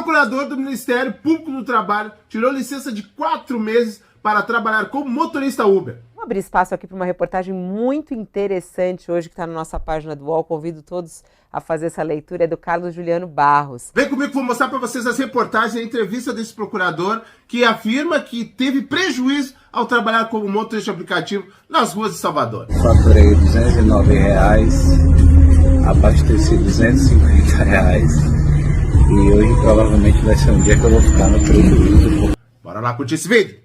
Procurador do Ministério Público do Trabalho tirou licença de 4 meses para trabalhar como motorista Uber. Vamos abrir espaço aqui para uma reportagem muito interessante hoje que está na nossa página do UOL. Convido todos a fazer essa leitura. É do Carlos Juliano Barros. Vem comigo que vou mostrar para vocês as reportagens e a entrevista desse procurador que afirma que teve prejuízo ao trabalhar como motorista aplicativo nas ruas de Salvador. Faturei R$209, abasteci R$250 e hoje provavelmente vai ser um dia que eu vou ficar no prejuízo. Bora lá curtir esse vídeo.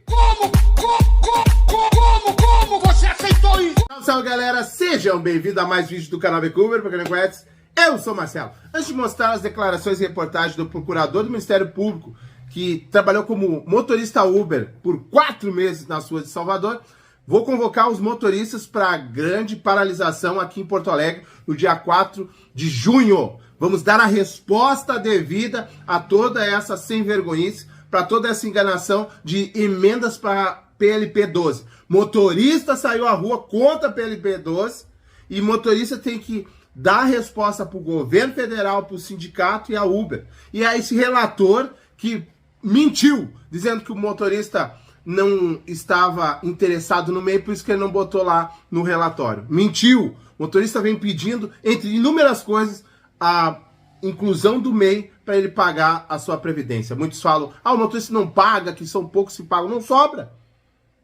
Como você aceitou isso? Salve galera, sejam bem-vindos a mais vídeos do canal VCuber. Para quem não conhece, eu sou o Marcelo. Antes de mostrar as declarações e reportagens do procurador do Ministério Público, que trabalhou como motorista Uber por 4 meses nas ruas de Salvador, vou convocar os motoristas para a grande paralisação aqui em Porto Alegre no dia 4 de junho. Vamos dar a resposta devida a toda essa sem-vergonhice, para toda essa enganação de emendas para PLP 12. Motorista saiu à rua contra a PLP 12 e motorista tem que dar a resposta para o governo federal, para o sindicato e a Uber. E aí esse relator que mentiu, dizendo que o motorista não estava interessado no MEI, por isso que ele não botou lá no relatório. Mentiu! O motorista vem pedindo, entre inúmeras coisas, a inclusão do MEI para ele pagar a sua previdência. Muitos falam, o motorista não paga, que são poucos que pagam. Não sobra.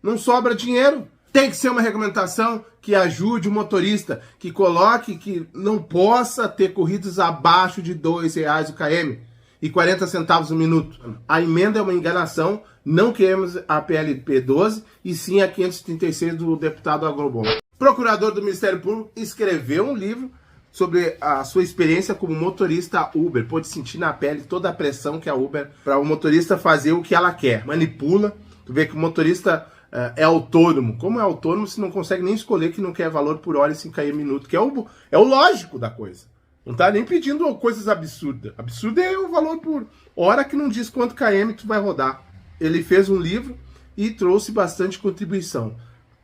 Não sobra dinheiro. Tem que ser uma regulamentação que ajude o motorista, que coloque que não possa ter corridas abaixo de R$2 o km e 40 centavos o minuto. A emenda é uma enganação, não queremos a PLP 12 e sim a 536 do deputado Agrobom. Procurador do Ministério Público escreveu um livro sobre a sua experiência como motorista Uber. Pôde sentir na pele toda a pressão que a Uber para o motorista fazer o que ela quer. Manipula. Tu vê que o motorista é autônomo. Como é autônomo se não consegue nem escolher que não quer valor por hora e 5 km minuto, que é o lógico da coisa. Não tá nem pedindo coisas absurdas. Absurdo é o valor por hora que não diz quanto km tu vai rodar. Ele fez um livro e trouxe bastante contribuição.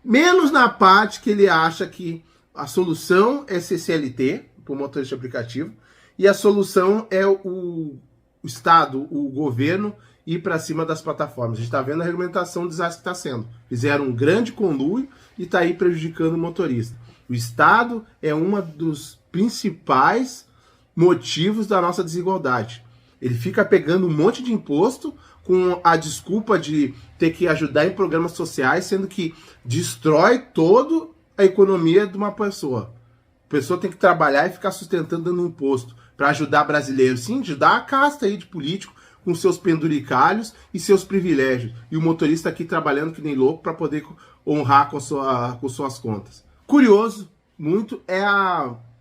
Menos na parte que ele acha que a solução é CCLT, para o motorista aplicativo, e a solução é o Estado, o governo, ir para cima das plataformas. A gente está vendo a regulamentação do desastre que está sendo. Fizeram um grande conluio e está aí prejudicando o motorista. O Estado é um dos principais motivos da nossa desigualdade. Ele fica pegando um monte de imposto com a desculpa de ter que ajudar em programas sociais, sendo que destrói todo a economia de uma pessoa. A pessoa tem que trabalhar e ficar sustentando dando imposto para ajudar brasileiros. Sim, ajudar a casta aí de político com seus penduricalhos e seus privilégios. E o motorista aqui trabalhando que nem louco para poder honrar com suas contas. Curioso, muito, é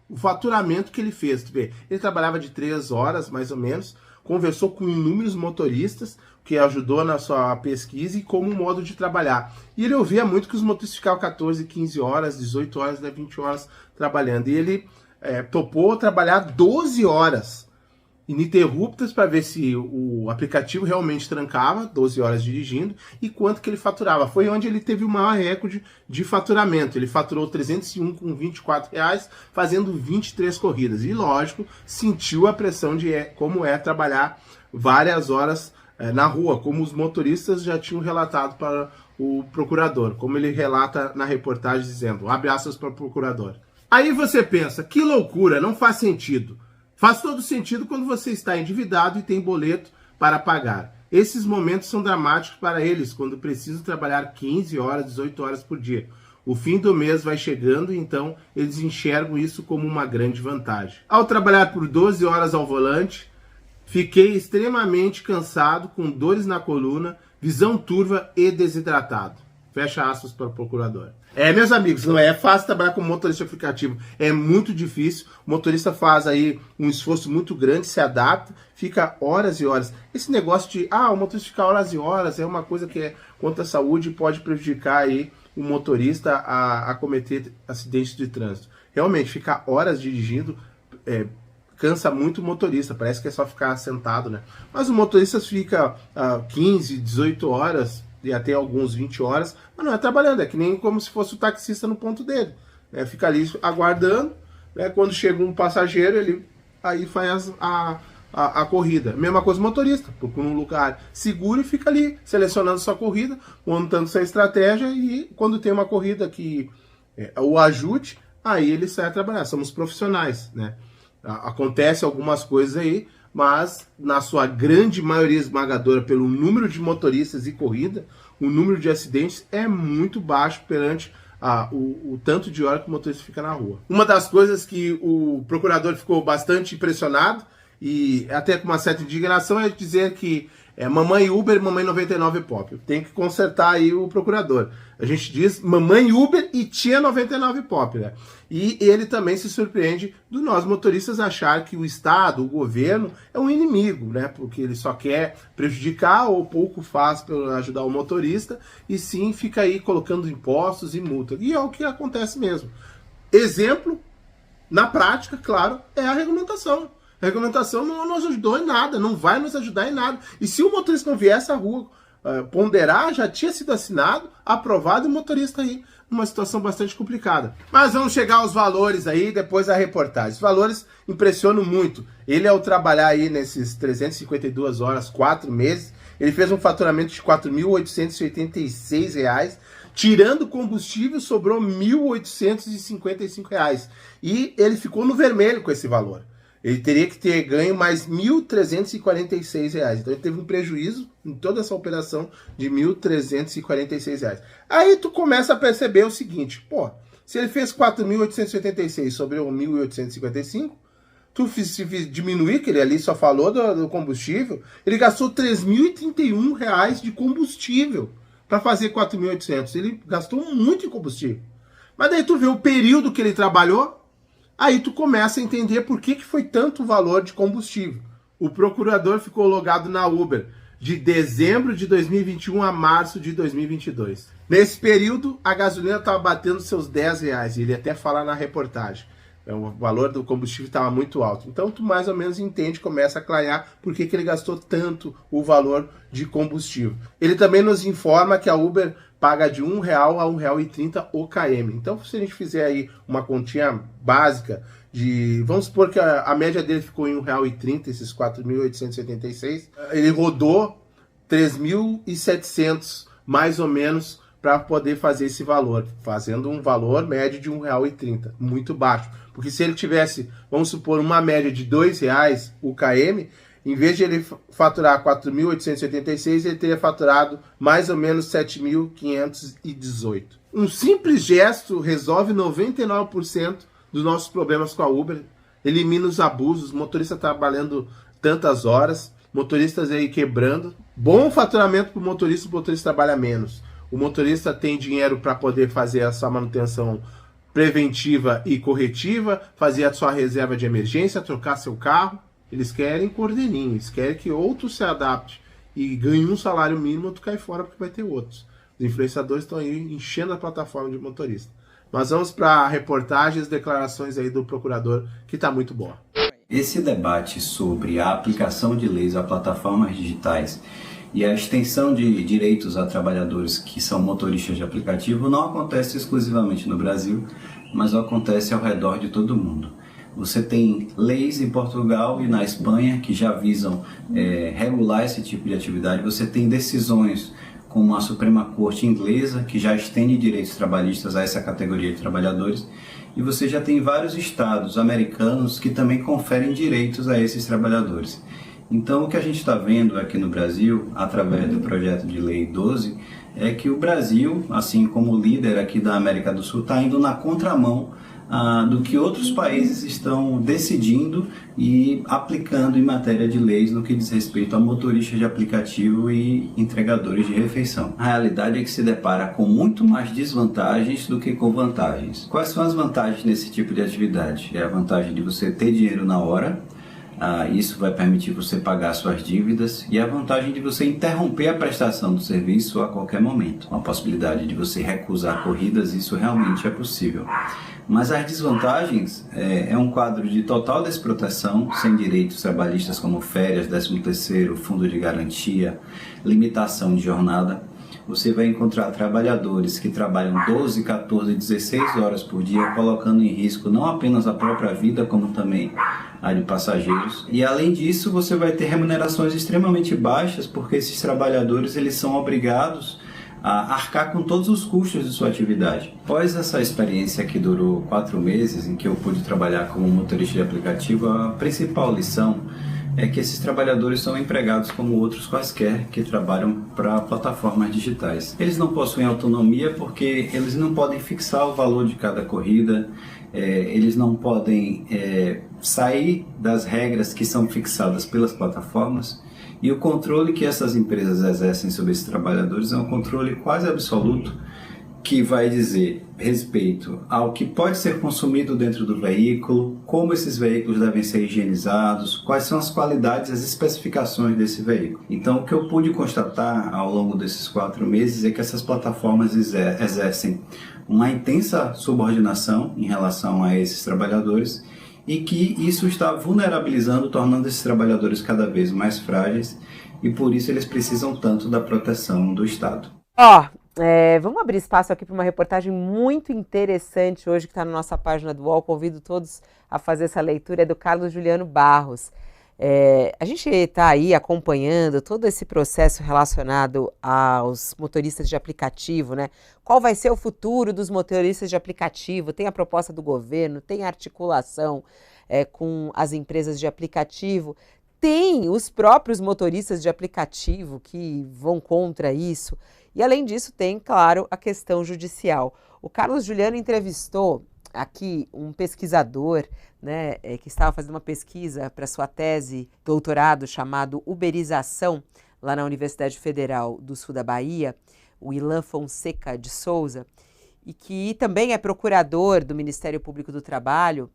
o faturamento que ele fez. Tu vê, ele trabalhava de 3 horas, mais ou menos, conversou com inúmeros motoristas, que ajudou na sua pesquisa e como modo de trabalhar. E ele ouvia muito que os motoristas ficavam 14, 15 horas, 18 horas, 20 horas trabalhando. E ele topou trabalhar 12 horas ininterruptas para ver se o aplicativo realmente trancava, 12 horas dirigindo, e quanto que ele faturava. Foi onde ele teve o maior recorde de faturamento. Ele faturou 301 com R$24, fazendo 23 corridas. E, lógico, sentiu a pressão de como é trabalhar várias horas na rua, como os motoristas já tinham relatado para o procurador, como ele relata na reportagem dizendo, abre aspas para o procurador. Aí você pensa, que loucura, não faz sentido. Faz todo sentido quando você está endividado e tem boleto para pagar. Esses momentos são dramáticos para eles, quando precisam trabalhar 15 horas, 18 horas por dia. O fim do mês vai chegando, então eles enxergam isso como uma grande vantagem. Ao trabalhar por 12 horas ao volante, fiquei extremamente cansado, com dores na coluna, visão turva e desidratado. Fecha aspas para o procurador. Meus amigos, não é fácil trabalhar como motorista aplicativo. É muito difícil. O motorista faz aí um esforço muito grande, se adapta, fica horas e horas. Esse negócio de, o motorista ficar horas e horas é uma coisa que é contra a saúde e pode prejudicar aí o motorista a cometer acidentes de trânsito. Realmente, ficar horas dirigindo cansa muito o motorista, parece que é só ficar sentado, né? Mas o motorista fica 15, 18 horas e até alguns 20 horas, mas não é trabalhando, é que nem como se fosse o taxista no ponto dele. Fica ali aguardando, né? Quando chega um passageiro, ele aí faz a corrida. Mesma coisa o motorista, procura um lugar seguro e fica ali selecionando sua corrida, montando sua estratégia, e quando tem uma corrida que o ajude, aí ele sai a trabalhar. Somos profissionais, né? Acontece algumas coisas aí, mas na sua grande maioria esmagadora, pelo número de motoristas e corrida, o número de acidentes é muito baixo perante o tanto de hora que o motorista fica na rua. Uma das coisas que o procurador ficou bastante impressionado, e até com uma certa indignação, é dizer que mamãe Uber, mamãe 99 Pop. Tem que consertar aí o procurador. A gente diz mamãe Uber e tia 99 Pop, né? E ele também se surpreende do nós motoristas achar que o Estado, o governo, é um inimigo, né? Porque ele só quer prejudicar ou pouco faz para ajudar o motorista, e sim fica aí colocando impostos e multas. E é o que acontece mesmo. Exemplo, na prática, claro, é a regulamentação. A regulamentação não nos ajudou em nada, não vai nos ajudar em nada. E se o motorista não viesse à rua ponderar, já tinha sido assinado, aprovado, e o motorista aí numa situação bastante complicada. Mas vamos chegar aos valores aí, depois da reportagem. Os valores impressionam muito. Ele, ao trabalhar aí nesses 352 horas, 4 meses, ele fez um faturamento de R$ 4.886, tirando combustível, sobrou R$ 1.855. E ele ficou no vermelho com esse valor. Ele teria que ter ganho mais R$ 1.346. Então ele teve um prejuízo em toda essa operação de R$ 1.346. Aí tu começa a perceber o seguinte, pô, se ele fez 4.886 sobre o 1.855, tu se diminuir, que ele ali só falou do combustível, ele gastou R$ 3.031 de combustível para fazer 4.800. Ele gastou muito em combustível. Mas daí tu vê o período que ele trabalhou, aí tu começa a entender por que foi tanto valor de combustível. O procurador ficou logado na Uber de dezembro de 2021 a março de 2022. Nesse período, a gasolina estava batendo seus R$10. Ele até fala na reportagem. O valor do combustível estava muito alto. Então, tu mais ou menos entende, começa a clarear por que ele gastou tanto o valor de combustível. Ele também nos informa que a Uber paga de R$ 1 a R$ 1,30 o km. Então, se a gente fizer aí uma continha básica de... Vamos supor que a média dele ficou em R$ 1,30, esses 4.886. Ele rodou 3.700, mais ou menos, para poder fazer esse valor, fazendo um valor médio de R$ 1,30, muito baixo. Porque se ele tivesse, vamos supor, uma média de R$ 2,00 o km, em vez de ele faturar 4.886, ele teria faturado mais ou menos 7.518. Um simples gesto resolve 99% dos nossos problemas com a Uber, elimina os abusos, motorista trabalhando tantas horas, motoristas aí quebrando. Bom faturamento para o motorista trabalha menos. O motorista tem dinheiro para poder fazer a sua manutenção preventiva e corretiva, fazer a sua reserva de emergência, trocar seu carro. Eles querem cordelinho, eles querem que outro se adapte e ganhe um salário mínimo, tu cai fora porque vai ter outros. Os influenciadores estão aí enchendo a plataforma de motorista. Mas vamos para a reportagem, as declarações aí do procurador, que está muito boa. Esse debate sobre a aplicação de leis a plataformas digitais e a extensão de direitos a trabalhadores que são motoristas de aplicativo não acontece exclusivamente no Brasil, mas acontece ao redor de todo mundo. Você tem leis em Portugal e na Espanha que já visam regular esse tipo de atividade. Você tem decisões como a Suprema Corte inglesa, que já estende direitos trabalhistas a essa categoria de trabalhadores. E você já tem vários estados americanos que também conferem direitos a esses trabalhadores. Então, o que a gente está vendo aqui no Brasil, através do projeto de lei 12, é que o Brasil, assim como líder aqui da América do Sul, está indo na contramão do que outros países estão decidindo e aplicando em matéria de leis no que diz respeito a motoristas de aplicativo e entregadores de refeição. A realidade é que se depara com muito mais desvantagens do que com vantagens. Quais são as vantagens nesse tipo de atividade? É a vantagem de você ter dinheiro na hora, isso vai permitir você pagar suas dívidas, e a vantagem de você interromper a prestação do serviço a qualquer momento. Com a possibilidade de você recusar corridas, isso realmente é possível. Mas as desvantagens é um quadro de total desproteção, sem direitos trabalhistas como férias, 13º, fundo de garantia, limitação de jornada. você vai encontrar trabalhadores que trabalham 12, 14, 16 horas por dia, colocando em risco não apenas a própria vida, como também a de passageiros. E além disso, você vai ter remunerações extremamente baixas, porque esses trabalhadores eles são obrigados a arcar com todos os custos de sua atividade. Após essa experiência que durou 4 meses, em que eu pude trabalhar como motorista de aplicativo, a principal lição é que esses trabalhadores são empregados como outros quaisquer que trabalham para plataformas digitais. Eles não possuem autonomia porque eles não podem fixar o valor de cada corrida, eles não podem sair das regras que são fixadas pelas plataformas, e o controle que essas empresas exercem sobre esses trabalhadores é um controle quase absoluto, que vai dizer respeito ao que pode ser consumido dentro do veículo, como esses veículos devem ser higienizados, quais são as qualidades e as especificações desse veículo. Então, o que eu pude constatar ao longo desses 4 meses é que essas plataformas exercem uma intensa subordinação em relação a esses trabalhadores e que isso está vulnerabilizando, tornando esses trabalhadores cada vez mais frágeis, e por isso eles precisam tanto da proteção do Estado. Vamos abrir espaço aqui para uma reportagem muito interessante hoje que está na nossa página do UOL. Convido todos a fazer essa leitura, é do Carlos Juliano Barros. A gente está aí acompanhando todo esse processo relacionado aos motoristas de aplicativo, né? Qual vai ser o futuro dos motoristas de aplicativo? Tem a proposta do governo, tem a articulação com as empresas de aplicativo, tem os próprios motoristas de aplicativo que vão contra isso. E além disso tem, claro, a questão judicial. O Carlos Juliano entrevistou aqui um pesquisador, né, que estava fazendo uma pesquisa para sua tese doutorado chamado Uberização, lá na Universidade Federal do Sul da Bahia, o Ilan Fonseca de Souza, e que também é procurador do Ministério Público do Trabalho,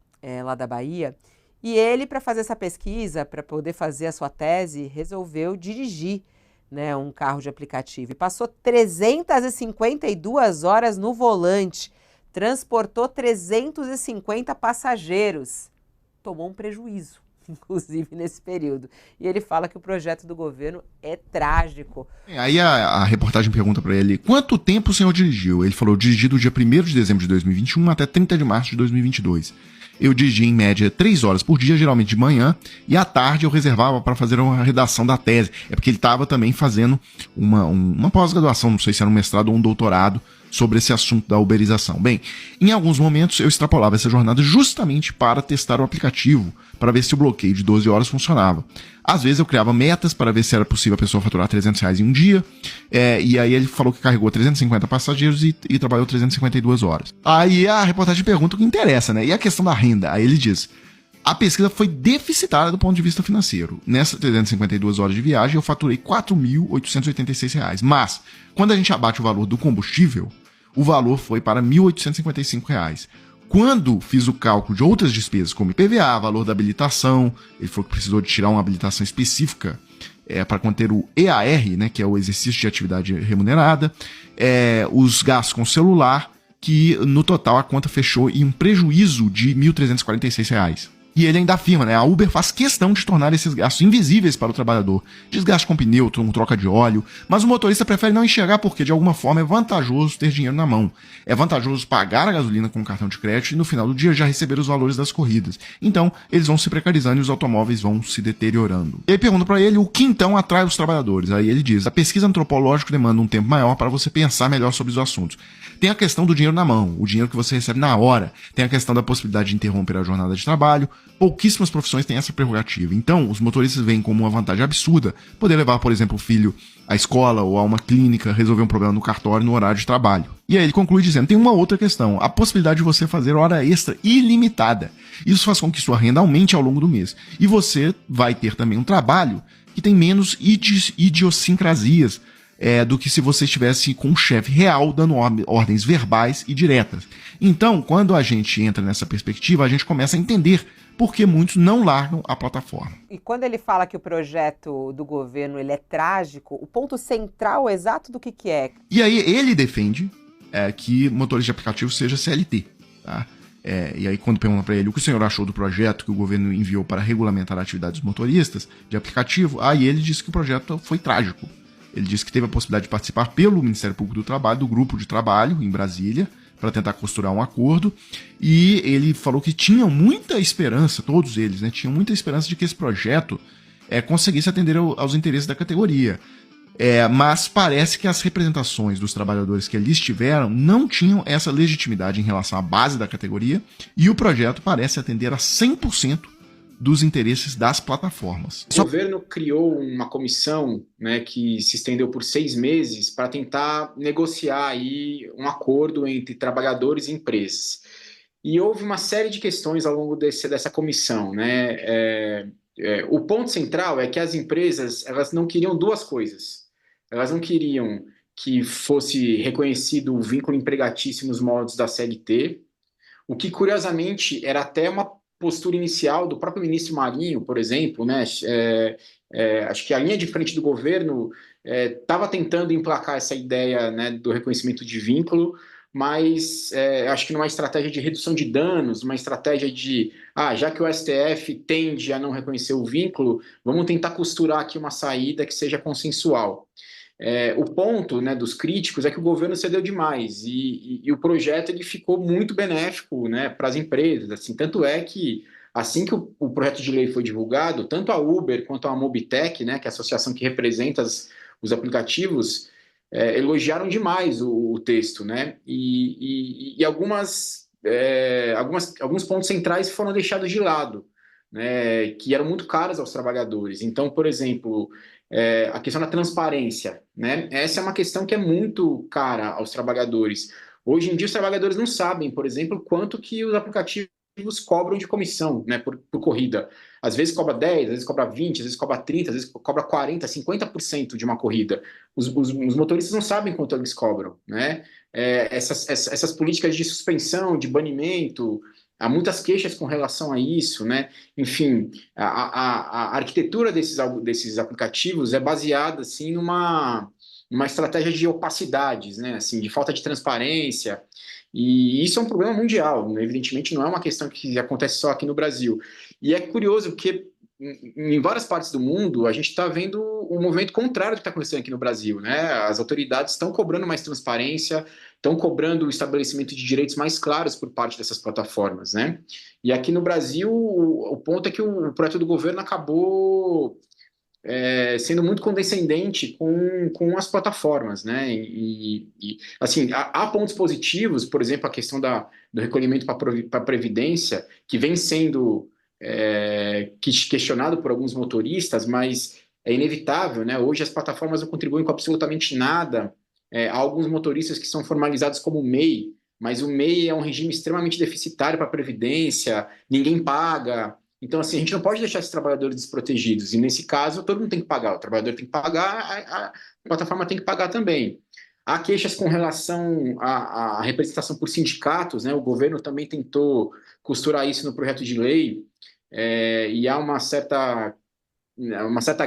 lá da Bahia. E ele, para fazer essa pesquisa, para poder fazer a sua tese, resolveu dirigir, né, um carro de aplicativo e passou 352 horas no volante, transportou 350 passageiros, tomou um prejuízo, inclusive nesse período. E ele fala que o projeto do governo é trágico. Aí a reportagem pergunta para ele, quanto tempo o senhor dirigiu? Ele falou, dirigi do dia 1º de dezembro de 2021 até 30 de março de 2022. Eu dirigi em média 3 horas por dia, geralmente de manhã, e à tarde eu reservava para fazer uma redação da tese. É porque ele estava também fazendo uma pós-graduação, não sei se era um mestrado ou um doutorado, sobre esse assunto da uberização. Bem, em alguns momentos eu extrapolava essa jornada justamente para testar o aplicativo, para ver se o bloqueio de 12 horas funcionava. Às vezes eu criava metas para ver se era possível a pessoa faturar R$300 em um dia, e aí ele falou que carregou 350 passageiros e trabalhou 352 horas. Aí a reportagem pergunta o que interessa, né? E a questão da renda? Aí ele diz, a pesquisa foi deficitária do ponto de vista financeiro. Nessas 352 horas de viagem eu faturei R$4.886, mas quando a gente abate o valor do combustível, o valor foi para R$1.855. Quando fiz o cálculo de outras despesas, como IPVA, valor da habilitação, ele falou que precisou de tirar uma habilitação específica para conter o EAR, né, que é o exercício de atividade remunerada, os gastos com celular, que no total a conta fechou em um prejuízo de R$1.346. E ele ainda afirma, né, a Uber faz questão de tornar esses gastos invisíveis para o trabalhador. Desgaste com pneu, troca de óleo, mas o motorista prefere não enxergar porque, de alguma forma, é vantajoso ter dinheiro na mão. É vantajoso pagar a gasolina com cartão de crédito e, no final do dia, já receber os valores das corridas. Então, eles vão se precarizando e os automóveis vão se deteriorando. E aí pergunta para ele o que então atrai os trabalhadores. Aí ele diz, a pesquisa antropológica demanda um tempo maior para você pensar melhor sobre os assuntos. Tem a questão do dinheiro na mão, o dinheiro que você recebe na hora. Tem a questão da possibilidade de interromper a jornada de trabalho. Pouquíssimas profissões têm essa prerrogativa. Então, os motoristas veem como uma vantagem absurda poder levar, por exemplo, o filho à escola ou a uma clínica, resolver um problema no cartório no horário de trabalho. E aí ele conclui dizendo, tem uma outra questão, a possibilidade de você fazer hora extra ilimitada. Isso faz com que sua renda aumente ao longo do mês. E você vai ter também um trabalho que tem menos idiosincrasias, do que se você estivesse com um chefe real dando ordens verbais e diretas. Então, quando a gente entra nessa perspectiva, a gente começa a entender por que muitos não largam a plataforma. E quando ele fala que o projeto do governo ele é trágico, o ponto central exato do que é? E aí ele defende que motorista de aplicativo seja CLT. Tá? E aí quando pergunta para ele o que o senhor achou do projeto que o governo enviou para regulamentar a atividade dos motoristas de aplicativo, aí ele disse que o projeto foi trágico. Ele disse que teve a possibilidade de participar pelo Ministério Público do Trabalho, do grupo de trabalho em Brasília, para tentar costurar um acordo, e ele falou que tinham muita esperança, todos eles, né, tinham muita esperança de que esse projeto conseguisse atender aos interesses da categoria. Mas parece que as representações dos trabalhadores que ali estiveram não tinham essa legitimidade em relação à base da categoria, e o projeto parece atender a 100% dos interesses das plataformas. O governo criou uma comissão, né, que se estendeu por 6 meses para tentar negociar aí um acordo entre trabalhadores e empresas. E houve uma série de questões ao longo dessa comissão, né? O ponto central é que as empresas, elas não queriam duas coisas. Elas não queriam que fosse reconhecido o vínculo empregatício nos moldes da CLT, o que, curiosamente, era até uma postura inicial do próprio ministro Marinho, por exemplo, né? Acho que a linha de frente do governo estava tentando emplacar essa ideia, né, do reconhecimento de vínculo, mas acho que numa estratégia de redução de danos, uma estratégia de, já que o STF tende a não reconhecer o vínculo, vamos tentar costurar aqui uma saída que seja consensual. O ponto, né, dos críticos é que o governo cedeu demais e o projeto ele ficou muito benéfico, né, para as empresas. Assim, tanto é que, assim que o projeto de lei foi divulgado, tanto a Uber quanto a Mobitech, né, que é a associação que representa os aplicativos, elogiaram demais o texto, né, e alguns pontos centrais foram deixados de lado, né, que eram muito caros aos trabalhadores. Então, por exemplo, a questão da transparência, né? Essa é uma questão que é muito cara aos trabalhadores. Hoje em dia, os trabalhadores não sabem, por exemplo, quanto que os aplicativos cobram de comissão, né, por corrida. Às vezes cobra 10, às vezes cobra 20, às vezes cobra 30, às vezes cobra 40, 50% de uma corrida. Os motoristas não sabem quanto eles cobram, né? Essas políticas de suspensão, de banimento, há muitas queixas com relação a isso, né? Enfim, a arquitetura desses aplicativos é baseada assim numa estratégia de opacidades, né? Assim, de falta de transparência. E isso é um problema mundial, né? Evidentemente não é uma questão que acontece só aqui no Brasil. E é curioso porque em várias partes do mundo a gente está vendo um movimento contrário do que está acontecendo aqui no Brasil, né? As autoridades estão cobrando mais transparência, estão cobrando o estabelecimento de direitos mais claros por parte dessas plataformas, né? E aqui no Brasil o ponto é que o projeto do governo acabou sendo muito condescendente com as plataformas, né? Assim, há pontos positivos, por exemplo, a questão do recolhimento para a Previdência, que vem sendo questionado por alguns motoristas, mas é inevitável, né? Hoje as plataformas não contribuem com absolutamente nada. Há alguns motoristas que são formalizados como MEI, mas o MEI é um regime extremamente deficitário para a Previdência, ninguém paga. Então, assim, a gente não pode deixar esses trabalhadores desprotegidos. E, nesse caso, todo mundo tem que pagar. O trabalhador tem que pagar, a plataforma tem que pagar também. Há queixas com relação à representação por sindicatos, né? O governo também tentou costurar isso no projeto de lei, e há uma certa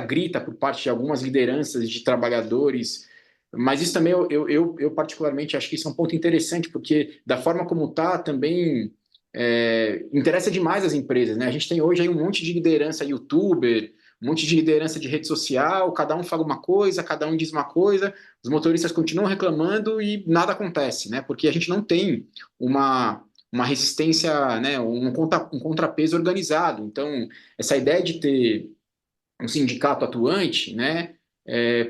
grita por parte de algumas lideranças de trabalhadores, mas isso também eu particularmente acho que isso é um ponto interessante, porque da forma como está também interessa demais as empresas, né? A gente tem hoje aí um monte de liderança youtuber, um monte de liderança de rede social, cada um fala uma coisa, cada um diz uma coisa, os motoristas continuam reclamando e nada acontece, né? Porque a gente não tem uma resistência, né? Um contrapeso organizado. Então, essa ideia de ter um sindicato atuante, né?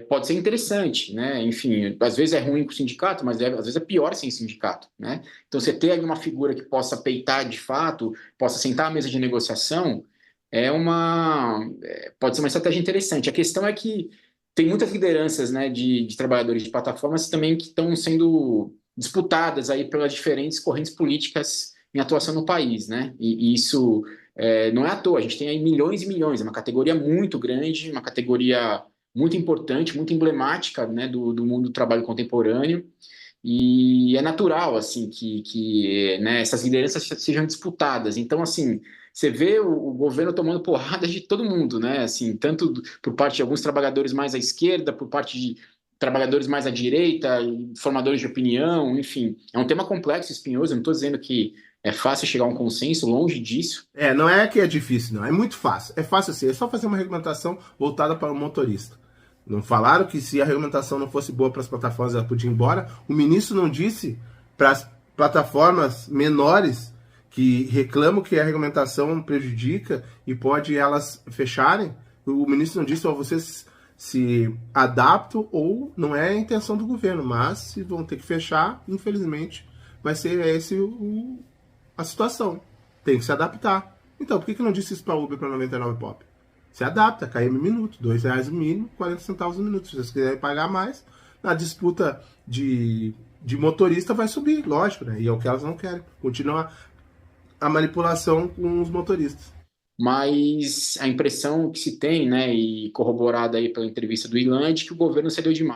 Pode ser interessante, né? Enfim, às vezes é ruim para o sindicato, mas às vezes é pior sem sindicato, né? Então, você ter ali uma figura que possa peitar de fato, possa sentar à mesa de negociação, pode ser uma estratégia interessante. A questão é que tem muitas lideranças, né, de trabalhadores de plataformas também que estão sendo disputadas aí pelas diferentes correntes políticas em atuação no país, né? E isso não é à toa. A gente tem aí milhões e milhões, é uma categoria muito grande, uma categoria muito importante, muito emblemática, né, do mundo do trabalho contemporâneo, e é natural, assim, que né, essas lideranças sejam disputadas. Então, assim, você vê o governo tomando porrada de todo mundo, né, assim, tanto por parte de alguns trabalhadores mais à esquerda, por parte de trabalhadores mais à direita, formadores de opinião, enfim. É um tema complexo, espinhoso, eu não estou dizendo que é fácil chegar a um consenso, longe disso. Não é que é difícil, não. É muito fácil. É fácil assim, é só fazer uma regulamentação voltada para o motorista. Não falaram que se a regulamentação não fosse boa para as plataformas, ela podia ir embora? O ministro não disse para as plataformas menores que reclamam que a regulamentação prejudica e pode elas fecharem? O ministro não disse, vocês se adaptam ou não é a intenção do governo, mas se vão ter que fechar, infelizmente, vai ser essa a situação. Tem que se adaptar. Então, por que não disse isso para Uber para 99 Pop? Se adapta, KM minuto, R$2 o mínimo, 40 centavos o minuto. Se vocês quiserem pagar mais, na disputa de motorista vai subir, lógico, né? E é o que elas não querem. Continua a manipulação com os motoristas. Mas a impressão que se tem, né, e corroborada aí pela entrevista do Ilan, é de que o governo cedeu demais.